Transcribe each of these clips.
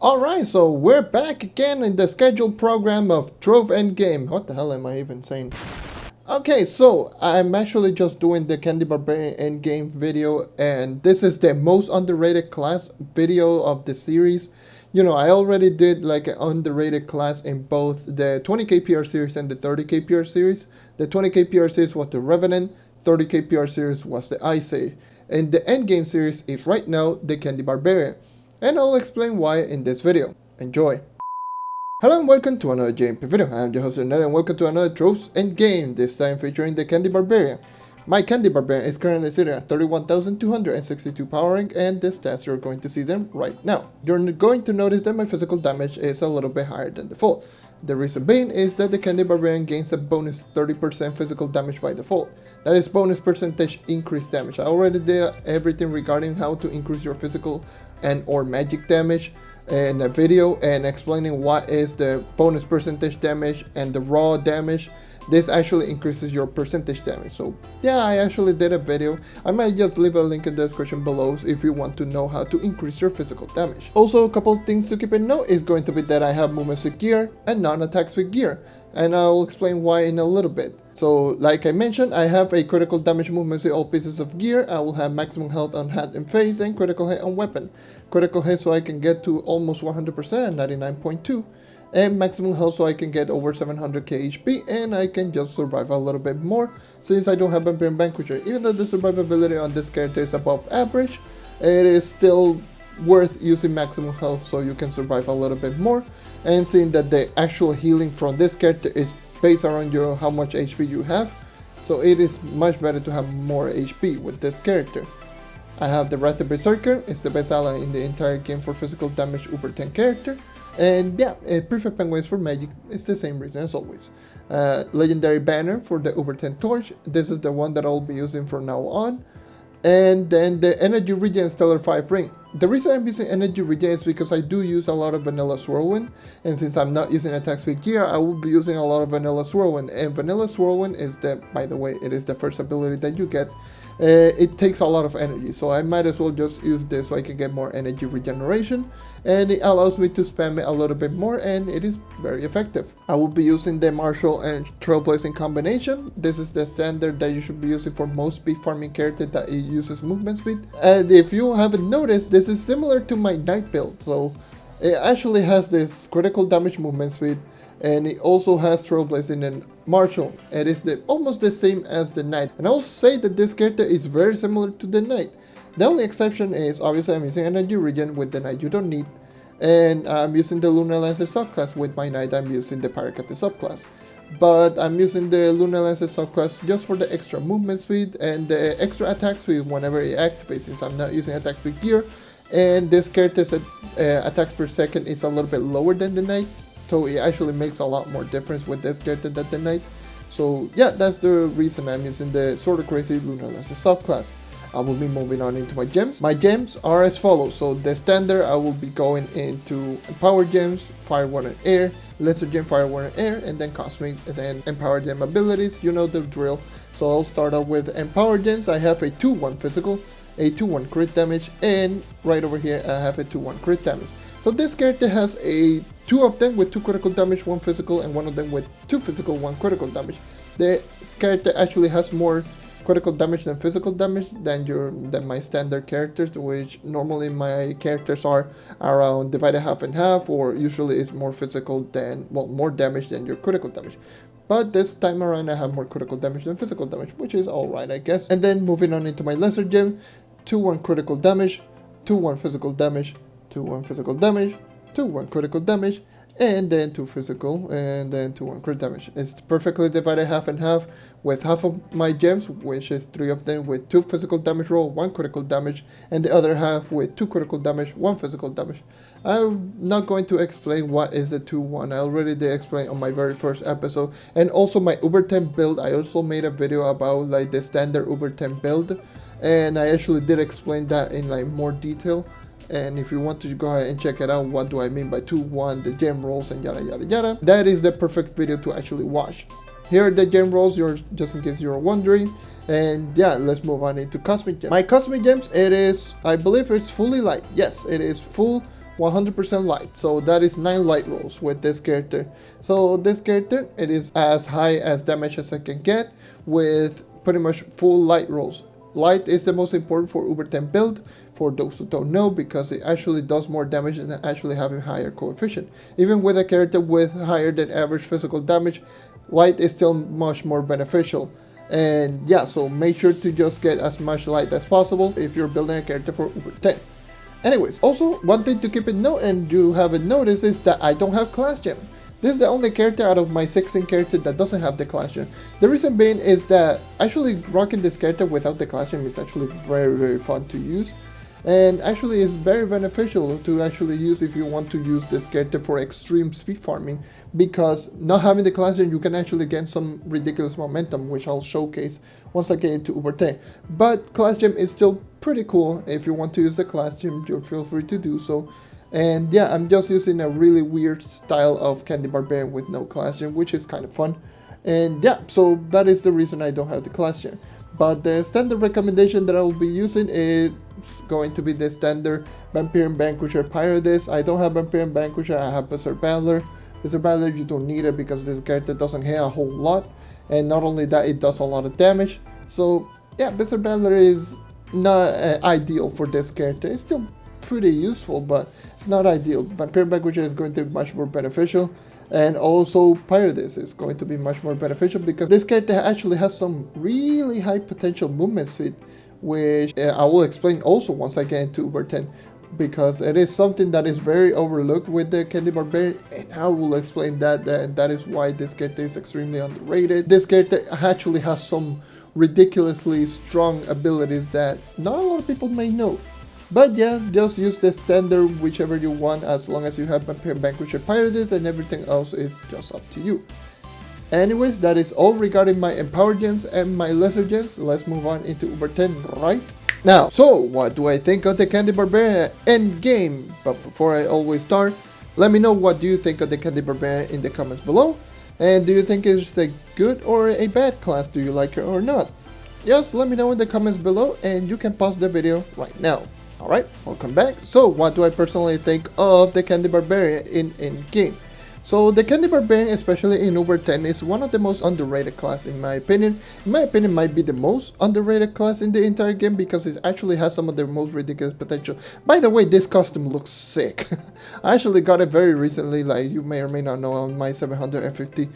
Alright, so we're back again in the scheduled program of Trove End Game. What the hell am I even saying? Okay, so I'm actually just doing the Candy Barbarian Endgame video, and this is the most underrated class video of the series. You know, I already did like an underrated class in both the 20k PR series and the 30k PR series. The 20k PR series was the Revenant, 30k PR series was the Ice Age, and the Endgame series is right now the Candy Barbarian. And I'll explain why in this video. Enjoy! Hello and welcome to another JNMG video. I'm your host JonNario and welcome to another Trove End Game, this time featuring the Candy Barbarian. My Candy Barbarian is currently sitting at 31,262 power rank, and the stats you're going to see them right now. You're going to notice that my physical damage is a little bit higher than default. The reason being is that the Candy Barbarian gains a bonus 30% physical damage by default. That is bonus percentage increased damage. I already did everything regarding how to increase your physical and or magic damage in a video, and explaining what is the bonus percentage damage and the raw damage. This actually increases your percentage damage. So yeah, I actually did a video. I might just leave a link in the description below if you want to know how to increase your physical damage. Also, a couple of things to keep in note is going to be that I have movements with gear and non-attacks with gear, and I'll explain why in a little bit. So like I mentioned, I have a critical damage movement with all pieces of gear. I will have maximum health on hat and face, and critical hit on weapon. Critical hit so I can get to almost 100% at 99.2. And maximum health so I can get over 700k HP, and I can just survive a little bit more since I don't have a Burn Vanquisher. Even though the survivability on this character is above average, it is still worth using maximum health so you can survive a little bit more. And seeing that the actual healing from this character is based around how much HP you have, so it is much better to have more HP with this character. I have the Wrath of Berserker. It's the best ally in the entire game for physical damage over 10 character. And yeah, Perfect Penguins for magic. It's the same reason as always. Legendary Banner for the Uber 10 Torch. This is the one that I'll be using from now on. And then the Energy Regen Stellar 5 Ring. The reason I'm using Energy Regen is because I do use a lot of Vanilla Swirlwind. And since I'm not using attacks with gear, I will be using a lot of Vanilla Swirlwind. And Vanilla Swirlwind is by the way, it is the first ability that you get. It takes a lot of energy, so I might as well just use this so I can get more energy regeneration, and it allows me to spam it a little bit more, and it is very effective. I will be using the Martial and Trailblazing combination. This is the standard that you should be using for most speed farming character that uses movement speed. And if you haven't noticed, this is similar to my Knight build, so it actually has this critical damage movement speed, and it also has Trailblazing and Martial. It is almost the same as the Knight, and I'll say that this character is very similar to the Knight. The only exception is obviously I'm using Energy Regen. With the Knight you don't need, and I'm using the Lunar Lancer subclass. With my Knight I'm using the Paracate subclass, but I'm using the Lunar Lancer subclass just for the extra movement speed and the extra attack speed whenever it activates, since I'm not using attack speed gear, and this character's attacks per second is a little bit lower than the Knight. So it actually makes a lot more difference with this character than the Knight. So yeah, that's the reason I'm using the sort of crazy Lunar Lancer subclass. I will be moving on into my gems. My gems are as follows. So the standard, I will be going into Empower Gems, Fire, Water, and Air, Lesser Gem, Fire, Water, and Air, and then Cosmic, and then Empower Gem abilities. You know the drill. So I'll start out with Empower Gems. I have a 2-1 physical, a 2-1 crit damage, and right over here I have a 2-1 crit damage. So this character has two of them with 2 critical damage, 1 physical, and one of them with 2 physical, 1 critical damage. This character actually has more critical damage than physical damage than my standard characters, which normally my characters are around divided half and half, or usually is more physical than, well, more damage than your critical damage. But this time around I have more critical damage than physical damage, which is alright, I guess. And then moving on into my lesser gem, 2-1 critical damage, 2-1 physical damage, 2-1 physical damage, 2-1 critical damage, and then 2 physical, and then 2-1 crit damage. It's perfectly divided half and half, with half of my gems, which is 3 of them with 2 physical damage roll, 1 critical damage, and the other half with 2 critical damage, 1 physical damage. I'm not going to explain what is the 2-1. I already did explain on my very first episode, and also my Uber 10 build. I also made a video about like the standard Uber 10 build, and I actually did explain that in like more detail. And if you want to go ahead and check it out, what do I mean by 2-1, the gem rolls, and yada yada yada, that is the perfect video to actually watch. Here are the gem rolls, just in case you're wondering. And yeah, let's move on into Cosmic Gems. My Cosmic Gems, it is, I believe it's fully light. Yes, it is full 100% light. So that is 9 light rolls with this character. So this character, it is as high as damage as I can get with pretty much full light rolls. Light is the most important for U10 build, for those who don't know, because it actually does more damage than actually having higher coefficient. Even with a character with higher than average physical damage, light is still much more beneficial. And yeah, so make sure to just get as much light as possible if you're building a character for U10. Anyways, also one thing to keep in note, and you haven't noticed, is that I don't have class gem. This is the only character out of my 16 characters that doesn't have the class gem. The reason being is that actually rocking this character without the class gem is actually very fun to use. And actually is very beneficial to actually use if you want to use this character for extreme speed farming, because not having the class gem you can actually get some ridiculous momentum, which I'll showcase once I get into U10. But class gem is still pretty cool. If you want to use the class gem, you feel free to do so. And yeah, I'm just using a really weird style of Candy Barbarian with no class gem, which is kind of fun. And yeah, so that is the reason I don't have the class gem. But the standard recommendation that I will be using is going to be the standard Vampirian Vanquisher Pyrodis. I don't have Vampirian Vanquisher, I have Berserk Battler. Berserk Battler, you don't need it because this character doesn't hit a whole lot. And not only that, it does a lot of damage. So yeah, Berserk Battler is not ideal for this character. It's still pretty useful, but it's not ideal. Vampirian Vanquisher is going to be much more beneficial. And also Pyrodis is going to be much more beneficial because this character actually has some really high potential movement speed, which I will explain also once I get into U10, because it is something that is very overlooked with the Candy Barbarian, and I will explain that, and that is why this character is extremely underrated. This character actually has some ridiculously strong abilities that not a lot of people may know. But yeah, just use the standard whichever you want, as long as you have Vampirian Vanquisher Pyrodis, and everything else is just up to you. Anyways, that is all regarding my Empower Gems and my Lesser Gems. Let's move on into U10 right now. So, what do I think of the Candy Barbarian End Game? But before I always start, let me know what do you think of the Candy Barbarian in the comments below. And do you think it's a good or a bad class? Do you like it or not? Just let me know in the comments below, and you can pause the video right now. Alright, welcome back. So, what do I personally think of the Candy Barbarian in Endgame? So, the Candy Barbarian, especially in U10, is one of the most underrated class in my opinion. In my opinion, might be the most underrated class in the entire game because it actually has some of the most ridiculous potential. By the way, this costume looks sick. I actually got it very recently, like you may or may not know, on my 750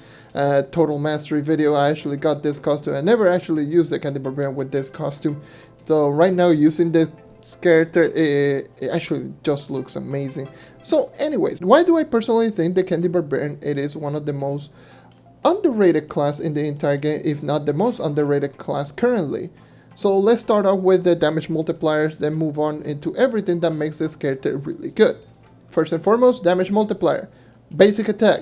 Total Mastery video. I actually got this costume. I never actually used the Candy Barbarian with this costume. So, right now, using the character, it actually just looks amazing. So anyways, why do I personally think the Candy Barbarian it is one of the most underrated class in the entire game, if not the most underrated class currently? So let's start off with the damage multipliers, then move on into everything that makes this character really good. First and foremost, damage multiplier. Basic attack.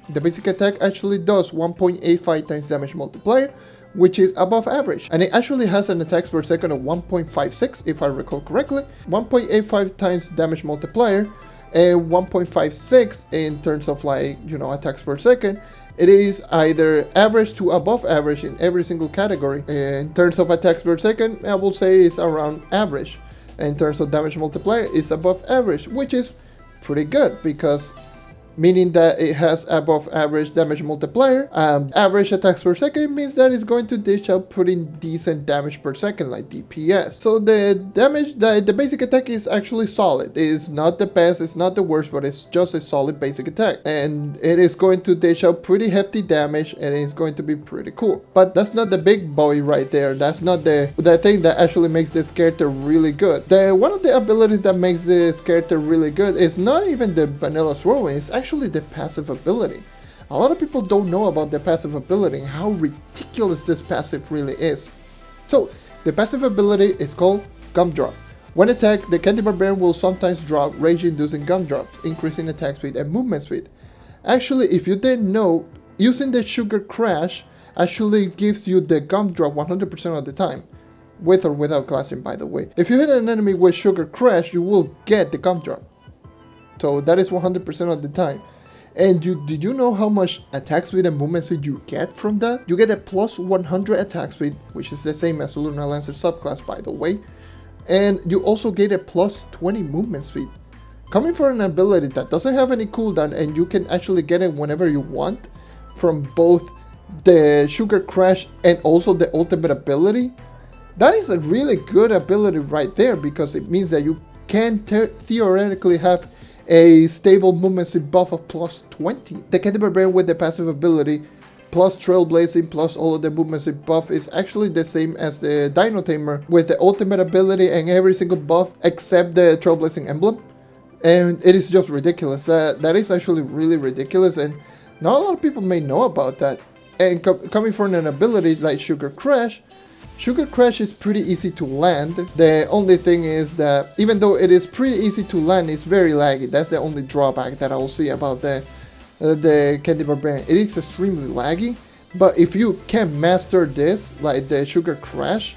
The basic attack actually does 1.85 times damage multiplier, which is above average, and it actually has an attacks per second of 1.56 if I recall correctly. 1.85 times damage multiplier and 1.56 in terms of, like, you know, attacks per second. It is either average to above average in every single category. In terms of attacks per second, I will say it's around average. In terms of damage multiplier, it's above average, which is pretty good because meaning that it has above average damage multiplier. Average attacks per second means that it's going to dish out pretty decent damage per second, like DPS. So the damage, the basic attack is actually solid. It is not the best, it's not the worst, but it's just a solid basic attack. And it is going to dish out pretty hefty damage, and it's going to be pretty cool. But that's not the big boy right there. That's not the thing that actually makes this character really good. One of the abilities that makes this character really good is not even the vanilla swirling, it's actually the passive ability. A lot of people don't know about the passive ability and how ridiculous this passive really is. So the passive ability is called Gumdrop. When attacked, the Candy Barbarian will sometimes drop rage-inducing gumdrops, increasing attack speed and movement speed. Actually, if you didn't know, using the Sugar Crash actually gives you the gumdrop 100% of the time. With or without classing, by the way. If you hit an enemy with Sugar Crash, you will get the gumdrop. So that is 100% of the time. And did you know how much attack speed and movement speed you get from that? You get a plus 100 attack speed, which is the same as Lunar Lancer subclass, by the way. And you also get a plus 20 movement speed. Coming for an ability that doesn't have any cooldown and you can actually get it whenever you want from both the Sugar Crash and also the ultimate ability, that is a really good ability right there, because it means that you can theoretically have a stable movement speed buff of plus 20. The Candy Barbarian with the passive ability plus Trailblazing plus all of the movement speed buff is actually the same as the Dino Tamer with the ultimate ability and every single buff except the Trailblazing emblem. And it is just ridiculous. That is actually really ridiculous, and not a lot of people may know about that. And coming from an ability like Sugar Crash is pretty easy to land. The only thing is that even though it is pretty easy to land, it's very laggy. That's the only drawback that I'll see about the Candy Barbarian. It is extremely laggy, but if you can master this, like the Sugar Crash,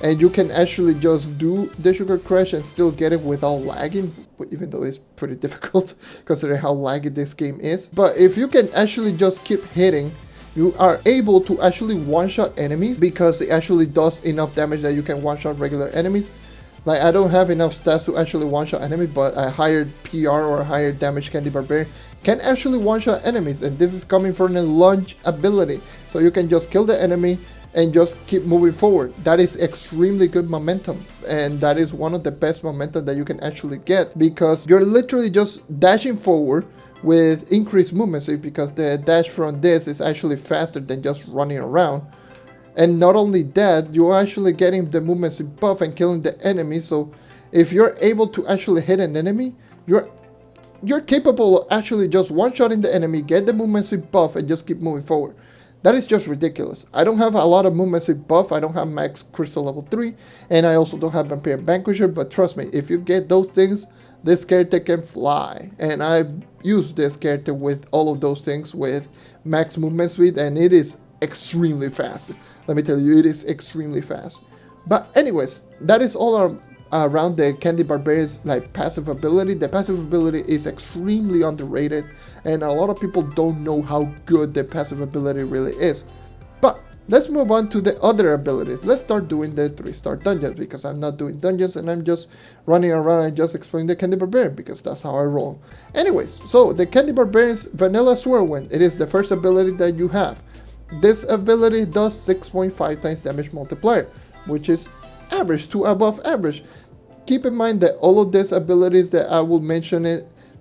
and you can actually just do the Sugar Crash and still get it without lagging, even though it's pretty difficult considering how laggy this game is. But if you can actually just keep hitting, you are able to actually one-shot enemies, because it actually does enough damage that you can one-shot regular enemies. Like, I don't have enough stats to actually one-shot enemy, but a higher PR or a higher damage Candy Barbarian can actually one-shot enemies, and this is coming from a lunge ability. So you can just kill the enemy and just keep moving forward. That is extremely good momentum, and that is one of the best momentum that you can actually get, because you're literally just dashing forward with increased movement speed, because the dash from this is actually faster than just running around. And not only that, you're actually getting the movement speed buff and killing the enemy. So if you're able to actually hit an enemy, you're capable of actually just one-shotting the enemy, get the movement speed buff, and just keep moving forward. That is just ridiculous. I don't have a lot of movement speed buff. I don't have max crystal level 3, and I also don't have Vampire Vanquisher, but trust me, if you get those things, this character can fly. And I've used this character with all of those things with max movement speed, and it is extremely fast. Let me tell you, it is extremely fast. But anyways, that is all around the Candy Barbarian's like passive ability. The passive ability is extremely underrated, and a lot of people don't know how good the passive ability really is. But let's move on to the other abilities. Let's start doing the 3-star dungeons, because I'm not doing dungeons and I'm just running around and just explaining the Candy Barbarian, because that's how I roll. Anyways, so the Candy Barbarian's Vanilla Swirlwind, it is the first ability that you have. This ability does 6.5 times damage multiplier, which is average to above average. Keep in mind that all of these abilities that I will mention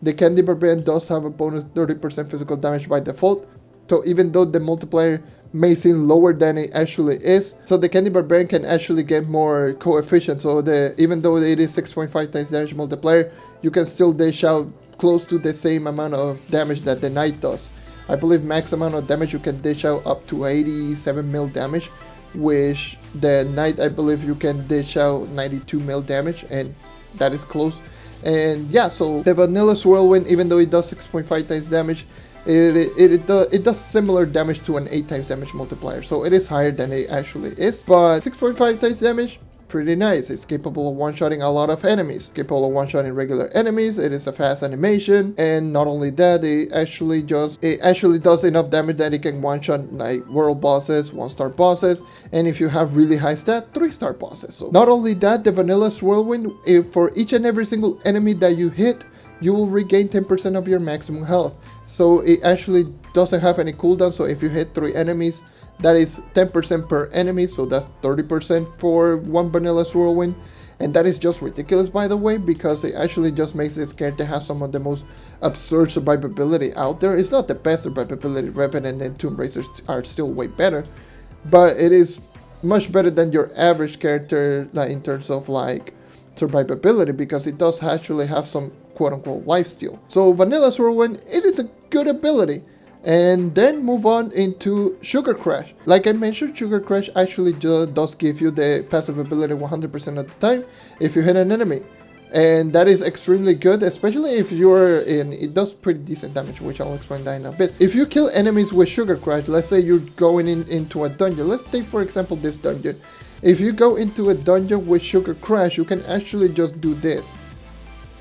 the Candy Barbarian does have a bonus 30% physical damage by default. So even though the multiplier may seem lower than it actually is, so the Candy Barbarian can actually get more coefficient. So even though it is 6.5 times damage multiplier, you can still dish out close to the same amount of damage that the Knight does. I believe max amount of damage you can dish out up to 87 mil damage, which the Knight, I believe you can dish out 92 mil damage, and that is close. And yeah, so the Vanilla Swirlwind, even though it does 6.5 times damage, it does similar damage to an 8 times damage multiplier, so it is higher than it actually is. But 6.5 times damage, pretty nice. It's capable of one-shotting a lot of enemies, capable of one-shotting regular enemies. It is a fast animation, and not only that, it actually does enough damage that it can one-shot like world bosses, 1-star bosses, and if you have really high stat, 3-star bosses. So not only that, the Vanilla Swirlwind, for each and every single enemy that you hit, you will regain 10% of your maximum health. So it actually doesn't have any cooldown, so if you hit 3 enemies, that is 10% per enemy, so that's 30% for one Vanilla Swirlwind. And that is just ridiculous, by the way, because it actually just makes this character have some of the most absurd survivability out there. It's not the best survivability. Revenant and Tomb Raiders are still way better, but it is much better than your average character, like in terms of like survivability, because it does actually have some quote-unquote lifesteal. So Vanilla Swirlwind, it is a good ability. And then move on into Sugar Crash. Like I mentioned, Sugar Crash actually does give you the passive ability 100% of the time if you hit an enemy. And that is extremely good, especially if you're in, it does pretty decent damage, which I'll explain that in a bit. If you kill enemies with Sugar Crash, let's say you're going into a dungeon. Let's take for example this dungeon. If you go into a dungeon with Sugar Crash, you can actually just do this.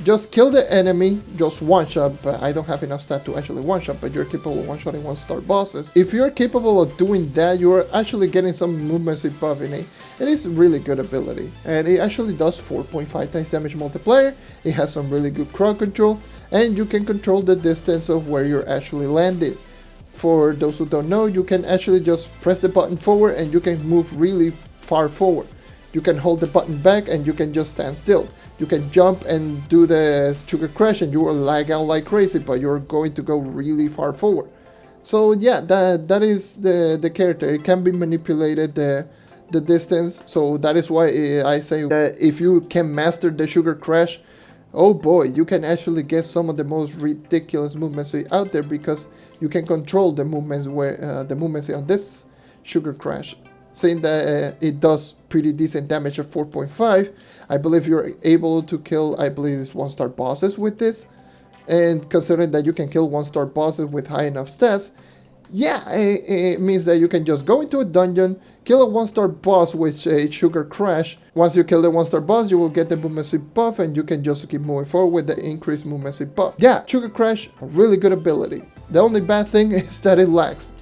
just kill the enemy, just one-shot, but I don't have enough stat to actually one-shot, but you're capable of one-shotting one-star bosses. If you're capable of doing that, you're actually getting some movement speed buff in it. It is a really good ability, and it actually does 4.5 times damage multiplier. It has some really good crowd control, and you can control the distance of where you're actually landing. For those who don't know, you can actually just press the button forward and you can move really far forward. You can hold the button back and you can just stand still. You can jump and do the sugar crash and you will lag out like crazy, but you're going to go really far forward. So yeah, that is the character. It can be manipulated, the distance. So that is why I say that if you can master the sugar crash, oh boy, you can actually get some of the most ridiculous movements out there, because you can control the movements where the movements on this sugar crash. Saying that it does pretty decent damage at 4.5, I believe you're able to kill, I believe it's 1-star bosses with this. And considering that you can kill 1-star bosses with high enough stats, yeah, it means that you can just go into a dungeon, kill a 1-star boss with a sugar crash. Once you kill the 1-star boss, you will get the movement speed buff, and you can just keep moving forward with the increased movement speed buff. Yeah, sugar crash, a really good ability. The only bad thing is that it lags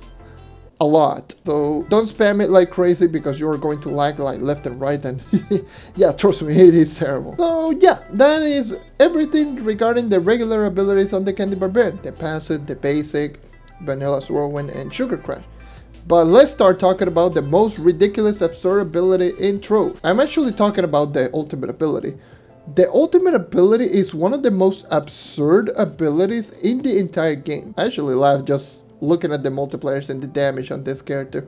a lot, so don't spam it like crazy, because you're going to lag like left and right, and yeah, trust me, it is terrible. So yeah, that is everything regarding the regular abilities on the Candy Barbarian: the passive, the basic, vanilla whirlwind, and sugar crash. But let's start talking about the most ridiculous, absurd ability in Trove. I'm actually talking about the ultimate ability. The ultimate ability is one of the most absurd abilities in the entire game. I actually laughed just looking at the multipliers and the damage on this character.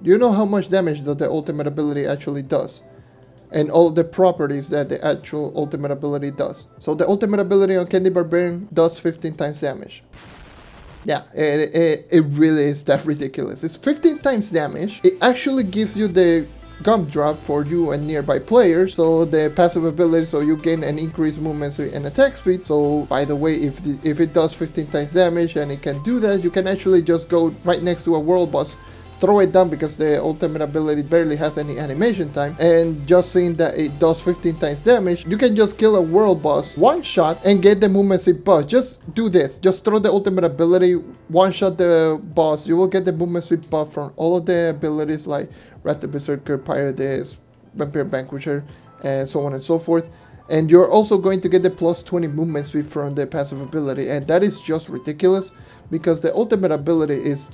Do you know how much damage that the ultimate ability actually does? And all the properties that the actual ultimate ability does. So the ultimate ability on Candy Barbarian does 15 times damage. Yeah, it really is that ridiculous. It's 15 times damage. It actually gives you the gumdrop for you and nearby players, so the passive ability, so you gain an increased movement speed and attack speed. So by the way, if it does 15 times damage and it can do that, you can actually just go right next to a world boss, throw it down, because the ultimate ability barely has any animation time, and just seeing that it does 15 times damage, you can just kill a world boss one shot and get the movement speed buff. Just do this, just throw the ultimate ability, one shot the boss, you will get the movement speed buff from all of the abilities like Raptor Berserker, Pirate, Vampire Vanquisher, and so on and so forth. And you're also going to get the plus 20 movement speed from the passive ability, and that is just ridiculous, because the ultimate ability is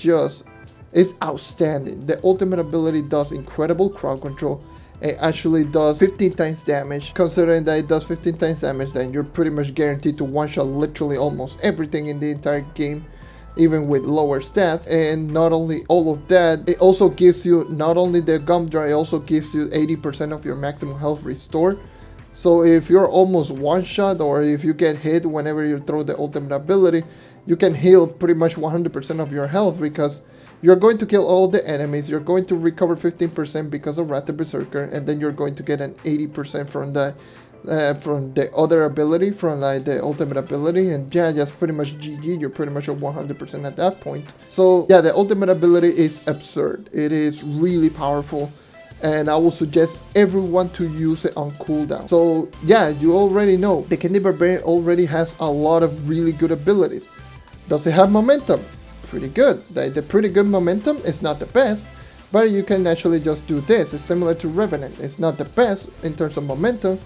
outstanding. The ultimate ability does incredible crowd control. It actually does 15 times damage. Considering that it does 15 times damage, then you're pretty much guaranteed to one-shot literally almost everything in the entire game, even with lower stats. And not only all of that, it also gives you not only the gumdrop, it also gives you 80% of your maximum health restore. So if you're almost one-shot, or if you get hit whenever you throw the ultimate ability, you can heal pretty much 100% of your health, because you're going to kill all the enemies, you're going to recover 15% because of Raptor Berserker, and then you're going to get an 80% from the other ability, from like the ultimate ability, and yeah, just pretty much GG, you're pretty much at 100% at that point. So yeah, the ultimate ability is absurd. It is really powerful, and I will suggest everyone to use it on cooldown. So yeah, you already know, the Candy Barbarian already has a lot of really good abilities. Does it have momentum? Pretty good. The pretty good momentum is not the best, but you can actually just do this. It's similar to Revenant. It's not the best in terms of momentum,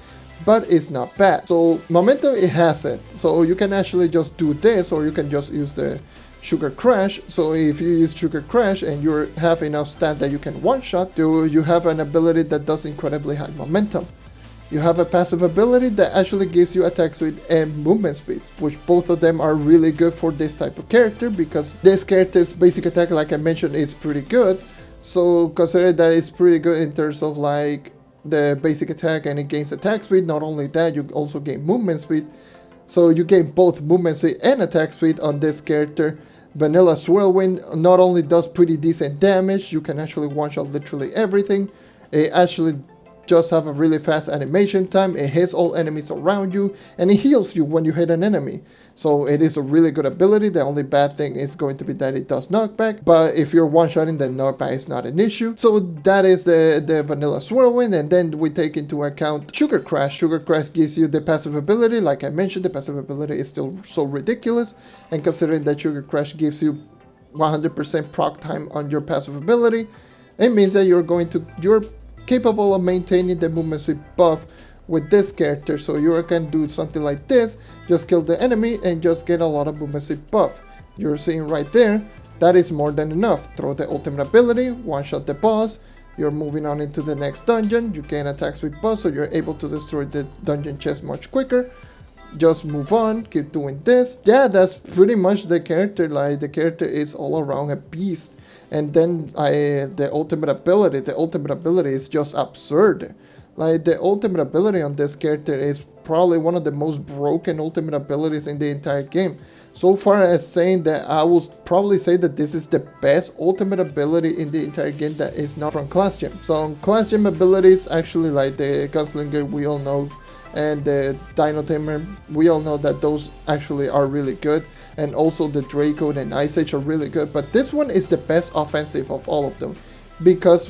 but it's not bad. So momentum, it has it. So you can actually just do this, or you can just use the Sugar Crash. So if you use Sugar Crash and you have enough stat that you can one-shot, you have an ability that does incredibly high momentum. You have a passive ability that actually gives you attack speed and movement speed, which both of them are really good for this type of character, because this character's basic attack, like I mentioned, is pretty good. So consider that it's pretty good in terms of like the basic attack, and it gains attack speed. Not only that, you also gain movement speed. So you gain both movement speed and attack speed on this character. Vanilla Whirlwind not only does pretty decent damage, you can actually one-shot literally everything. It actually just have a really fast animation time. It hits all enemies around you, and it heals you when you hit an enemy. So it is a really good ability. The only bad thing is going to be that it does knockback, but if you're one-shotting, then knockback is not an issue. So that is the vanilla Swirlwind, and then we take into account Sugar Crash. Sugar Crash gives you the passive ability. Like I mentioned, the passive ability is still so ridiculous, and considering that Sugar Crash gives you 100% proc time on your passive ability, it means that you're capable of maintaining the movement speed buff with this character. So you can do something like this, just kill the enemy and just get a lot of movement speed buff. You're seeing right there, that is more than enough. Throw the ultimate ability, one shot the boss, you're moving on into the next dungeon, you gain attack speed buff, so you're able to destroy the dungeon chest much quicker. Just move on, keep doing this. Yeah, that's pretty much the character. Like, the character is all around a beast. And then the ultimate ability is just absurd. Like, the ultimate ability on this character is probably one of the most broken ultimate abilities in the entire game. So far as saying that, I will probably say that this is the best ultimate ability in the entire game that is not from Class Gem. So on Class Gem abilities, actually, like the Gunslinger, we all know, and the Dino Tamer, we all know that those actually are really good, and also the Draco and Ice Age are really good, but this one is the best offensive of all of them because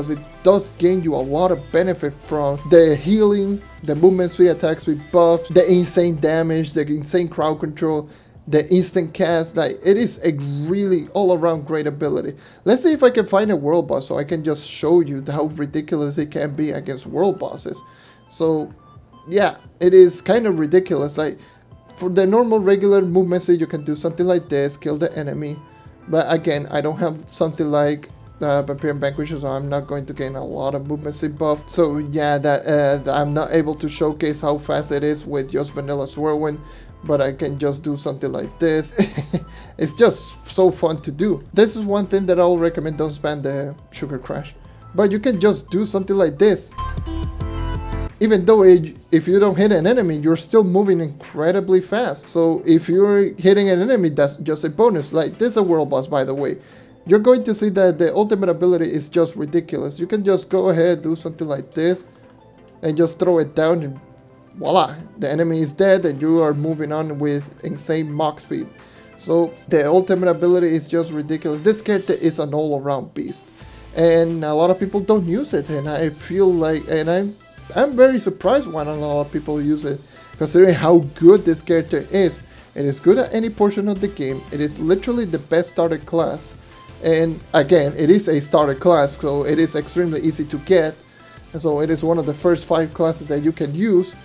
it does gain you a lot of benefit from the healing, the movement speed, attack speed buff, the insane damage, the insane crowd control, the instant cast. Like, it is a really all-around great ability. Let's see if I can find a world boss so I can just show you how ridiculous it can be against world bosses. So yeah, it is kind of ridiculous. Like, for the normal regular movement speed, you can do something like this, kill the enemy. But again, I don't have something like Vampire Vanquisher, so I'm not going to gain a lot of movement speed buff. So yeah, that I'm not able to showcase how fast it is with just vanilla Swirlwind, but I can just do something like this. It's just so fun to do. This is one thing that I'll recommend, don't spam the Sugar Crash. But you can just do something like this. Even though if you don't hit an enemy, you're still moving incredibly fast. So if you're hitting an enemy, that's just a bonus. Like, this is a world boss, by the way. You're going to see that the ultimate ability is just ridiculous. You can just go ahead, do something like this, and just throw it down, and voila, the enemy is dead, and you are moving on with insane Mach speed. So the ultimate ability is just ridiculous. This character is an all-around beast, and a lot of people don't use it, and I feel like, and I'm very surprised why not a lot of people use it, considering how good this character is. It is good at any portion of the game. It is literally the best starter class. And again, it is a starter class, so it is extremely easy to get. And so it is one of the first 5 classes that you can use.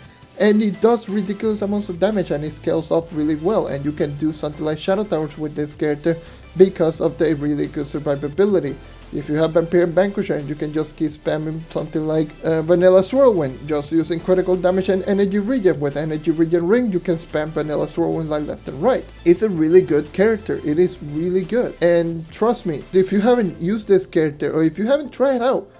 And it does ridiculous amounts of damage, and it scales up really well. And you can do something like Shadow Towers with this character because of the really good survivability. If you have Vampire Vanquisher, you can just keep spamming something like Vanilla Swirlwind, just using critical damage and energy regen. With energy regen ring, you can spam Vanilla Swirlwind like left and right. It's a really good character. It is really good. And trust me, if you haven't used this character, or if you haven't tried it out,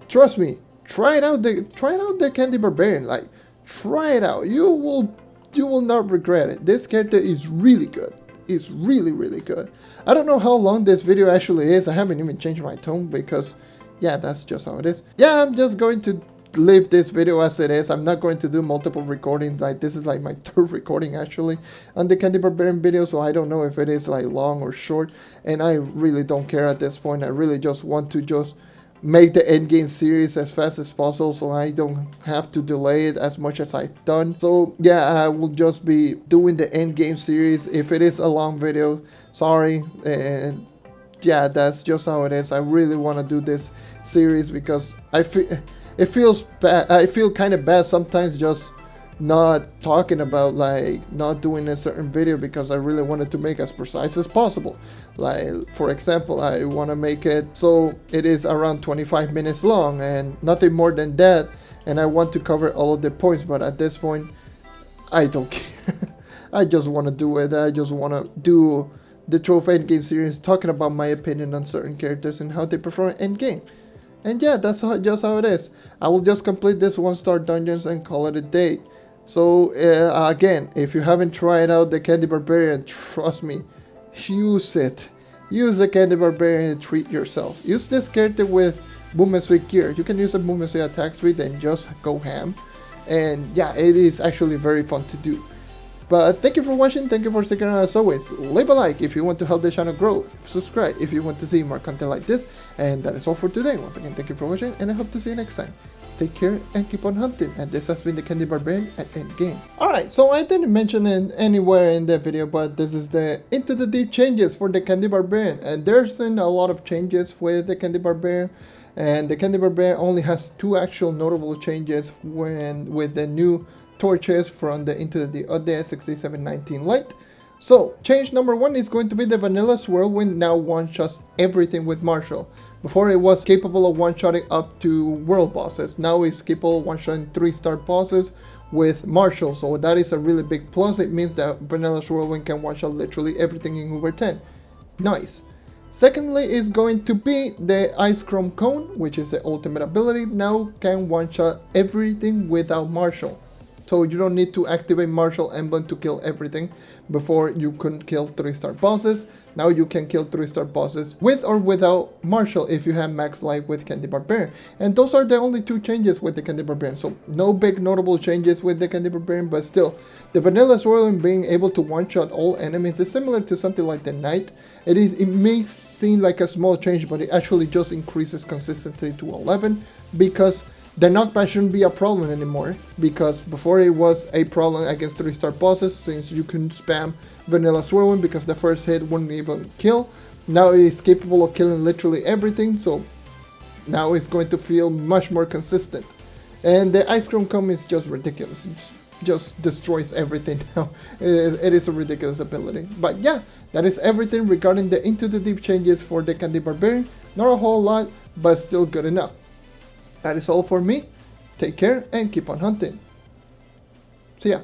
trust me, try out the Candy Barbarian. Like, try it out. You will not regret it. This character is really good. It's really, really good. I don't know how long this video actually is. I haven't even changed my tone because, yeah, that's just how it is. Yeah, I'm just going to leave this video as it is. I'm not going to do multiple recordings. Like, this is like my 3rd recording actually on the Candy Barbarian video, so I don't know if it is like long or short, and I really don't care at this point. I really just want to just make the endgame series as fast as possible, so I don't have to delay it as much as I've done. So yeah, I will just be doing the endgame series. If it is a long video, sorry, and yeah, that's just how it is. I really want to do this series because it feels bad. I feel kind of bad sometimes just not talking about, like, not doing a certain video because I really wanted to make as precise as possible. Like, for example, I want to make it so it is around 25 minutes long and nothing more than that, and I want to cover all of the points, but at this point I don't care. I just want to do it. I just want to do the Trove End Game series, talking about my opinion on certain characters and how they perform end game. And yeah, that's just how it is. I will just complete this 1-star dungeons and call it a day. So again, if you haven't tried out the Candy Barbarian, trust me, use it. Use the Candy Barbarian and treat yourself. Use this character with movement speed gear. You can use a movement speed attack speed and just go ham. And yeah, it is actually very fun to do. But thank you for watching, thank you for sticking around as always. Leave a like if you want to help the channel grow, subscribe if you want to see more content like this, and that is all for today. Once again, thank you for watching, and I hope to see you next time. Take care and keep on hunting, and this has been the Candy Barbarian at Endgame. Alright, so I didn't mention it anywhere in the video, but this is the Into the Deep changes for the Candy Barbarian, and there's been a lot of changes with the Candy Barbarian. And the Candy Barbarian only has 2 actual notable changes with the new torches from the Into the Deep update 6719 Lite. So, change number 1 is going to be the Vanilla Whirlwind now one-shots everything with Marshall. Before it was capable of one-shotting up to world bosses, now it's capable of one-shotting 3-star bosses with Marshall, so that is a really big plus. It means that Vanilla Whirlwind can one-shot literally everything in Uber 10. Nice. Secondly is going to be the Ice Chrome Cone, which is the ultimate ability, now can one-shot everything without Marshall. So you don't need to activate Marshall Emblem to kill everything. Before you couldn't kill 3-star bosses, now you can kill 3-star bosses with or without Marshall if you have max life with Candy Barbarian. And those are the only 2 changes with the Candy Barbarian, so no big notable changes with the Candy Barbarian, but still, the Vanilla Whirlwind being able to one-shot all enemies is similar to something like the Knight. It may seem like a small change, but it actually just increases consistency to 11, because the knockback shouldn't be a problem anymore, because before it was a problem against 3-star bosses since you couldn't spam Vanilla Whirlwind because the first hit wouldn't even kill. Now it is capable of killing literally everything, so now it's going to feel much more consistent. And the Ice Cream Cone is just ridiculous. It just destroys everything now. It is a ridiculous ability. But yeah, that is everything regarding the Into the Deep changes for the Candy Barbarian. Not a whole lot, but still good enough. That is all for me. Take care and keep on hunting. See ya.